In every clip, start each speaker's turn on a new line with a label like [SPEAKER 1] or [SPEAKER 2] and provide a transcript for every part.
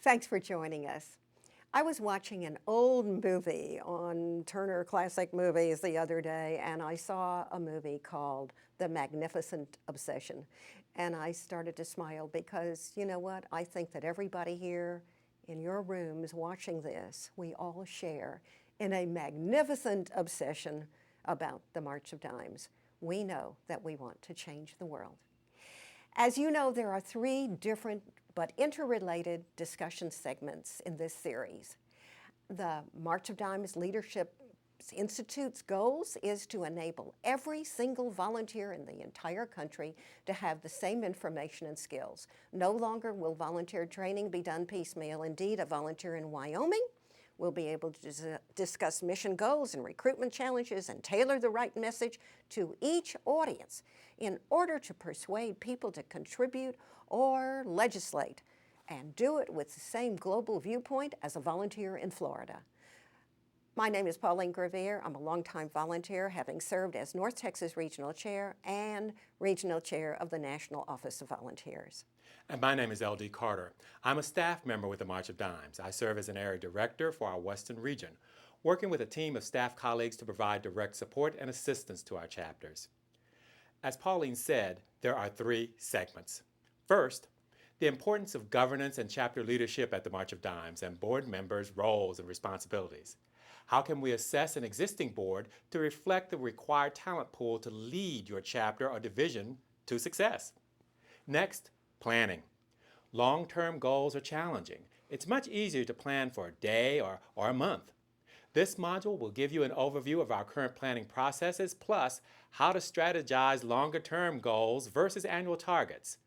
[SPEAKER 1] Thanks for joining us. I was watching an old movie on Turner Classic Movies the other day, and I saw a movie called The Magnificent Obsession. And I started to smile because, you know what? I think that everybody here in your rooms watching this, we all share in a magnificent obsession about the March of Dimes. We know that we want to change the world. As you know, there are three different but interrelated discussion segments in this series. The March of Dimes Leadership Institute's goals is to enable every single volunteer in the entire country to have the same information and skills. No longer will volunteer training be done piecemeal. Indeed, a volunteer in Wyoming will be able to discuss mission goals and recruitment challenges and tailor the right message to each audience in order to persuade people to contribute or legislate, and do it with the same global viewpoint as a volunteer in Florida. My name is Pauline Gravier. I'm a longtime volunteer, having served as North Texas Regional Chair and Regional Chair of the National Office of Volunteers.
[SPEAKER 2] And my name is L.D. Carter. I'm a staff member with the March of Dimes. I serve as an area director for our Western region, working with a team of staff colleagues to provide direct support and assistance to our chapters. As Pauline said, there are three segments. First, the importance of governance and chapter leadership at the March of Dimes and board members' roles and responsibilities. How can we assess an existing board to reflect the required talent pool to lead your chapter or division to success? Next, planning. Long-term goals are challenging. It's much easier to plan for a day or a month. This module will give you an overview of our current planning processes, plus how to strategize longer-term goals versus annual targets.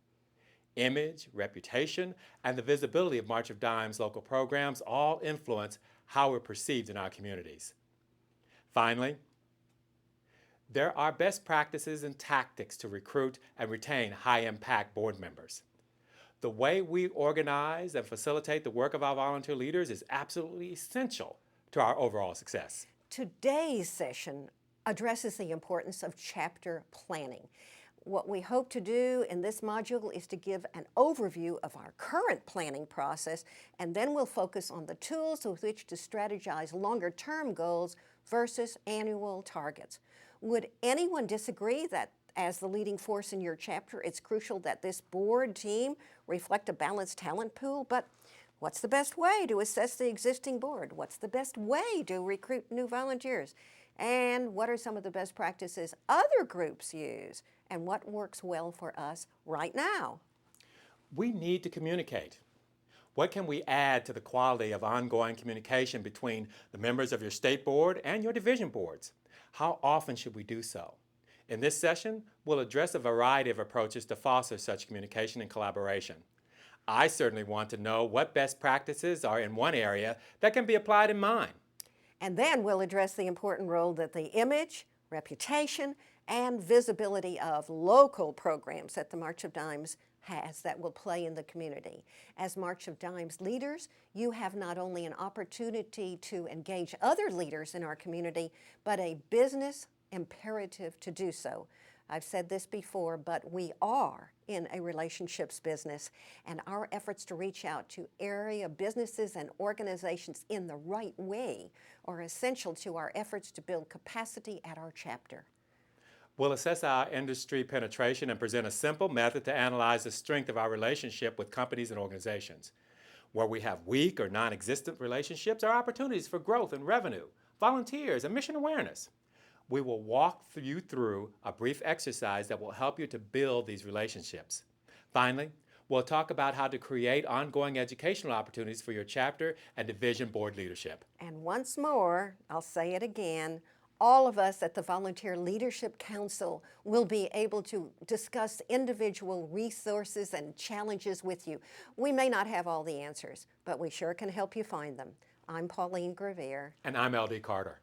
[SPEAKER 2] Image, reputation, and the visibility of March of Dimes local programs all influence how we're perceived in our communities. Finally, there are best practices and tactics to recruit and retain high-impact board members. The way we organize and facilitate the work of our volunteer leaders is absolutely essential to our overall success.
[SPEAKER 1] Today's session addresses the importance of chapter planning. What we hope to do in this module is to give an overview of our current planning process, and then we'll focus on the tools with which to strategize longer-term goals versus annual targets. Would anyone disagree that as the leading force in your chapter, it's crucial that this board team reflect a balanced talent pool? But what's the best way to assess the existing board? What's the best way to recruit new volunteers? And what are some of the best practices other groups use? And what works well for us right now?
[SPEAKER 2] We need to communicate. What can we add to the quality of ongoing communication between the members of your state board and your division boards? How often should we do so? In this session, we'll address a variety of approaches to foster such communication and collaboration. I certainly want to know what best practices are in one area that can be applied in mine.
[SPEAKER 1] And then we'll address the important role that the image, reputation, and visibility of local programs that the March of Dimes has that will play in the community. As March of Dimes leaders, you have not only an opportunity to engage other leaders in our community, but a business imperative to do so. I've said this before, but we are in a relationships business, and our efforts to reach out to area businesses and organizations in the right way are essential to our efforts to build capacity at our chapter.
[SPEAKER 2] We'll assess our industry penetration and present a simple method to analyze the strength of our relationship with companies and organizations. Where we have weak or non-existent relationships are opportunities for growth and revenue, volunteers, and mission awareness. We will walk you through a brief exercise that will help you to build these relationships. Finally, we'll talk about how to create ongoing educational opportunities for your chapter and division board leadership.
[SPEAKER 1] And once more, I'll say it again, all of us at the Volunteer Leadership Council will be able to discuss individual resources and challenges with you. We may not have all the answers, but we sure can help you find them. I'm Pauline Gravier.
[SPEAKER 2] And I'm L.D. Carter.